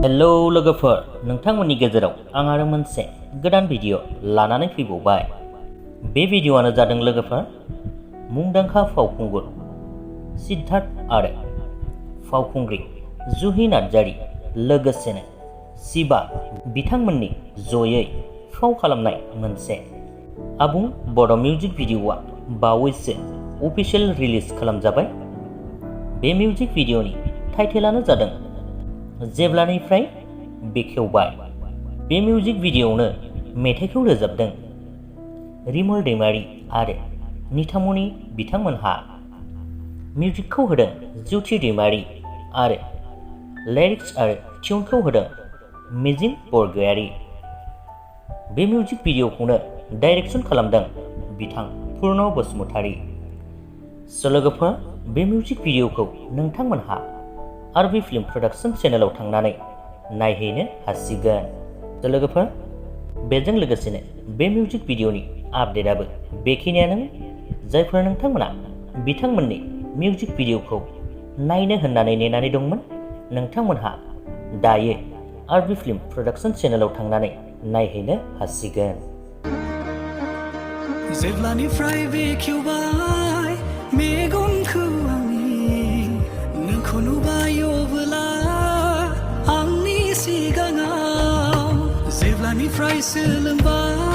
Hello लोगोफोर, नोंथांमोननि गेजेराव आं आरो मोनसे गोदान भिडिअ लानानै फैबावबाय। बे भिडिअआनो जादों लोगोफोर मुंदांखा फावखुंगुर सिद्धार्थ आरो फावखुंग्रि जुहि नार्जारी लोगोसेनो शिवा बिथांमोननि जयै फाव खालामनाय मोनसे आबुं बड' मिउजिक भिडिअआ बावैसो अफिसियेल रिलिज खालामजाबाय। बे मिउजिक भिडिअनि टाइटेलानो जादों जेब्लानिफ्राय बेखेवबाय। बे मिउजिक भिडिअआवनो मेथाइखौ रोजाबदों रिमल दैमारी आरो नितामनि बिथांमोनहा। मिउजिकखौ होदों जुहि दैमारी आरो लिरिक्स आरो टिउनखौ होदों मिजिं बरगयारी। बे मिउजिक भिडिअखौनो डाइरेक्सन खालामदों बिथां पुर्ण बसुमतारी। लोगोफोर, बे मिउजिक भिडिअखौ नोंथांमोनहा आरबि फिल्म प्रडाक्शन चेनेलाव थांनानै नायहैनो हासिगोन। लोगोफोर, बेजों लोगोसेनो बे मिउजिक भिडिअनि आपडेटआबो बेखिनियानो। जायफोर नोंथांमोना बिथांमोननि मिउजिक भिडिअखौ नायनो होननानै नेनानै दंमोन, नोंथांमोनहा दायो आरबि फिल्म प्रडाक्शन चेनेलाव थांनानै नायहैनो हासिगोन। जेब्लानिफ्राय बेखेवबाय मेगनखौ आंनि नोंखौ नुबाय अब्ला आंनि सिगाङाव जेब्लानिफ्राय सोलोंबाय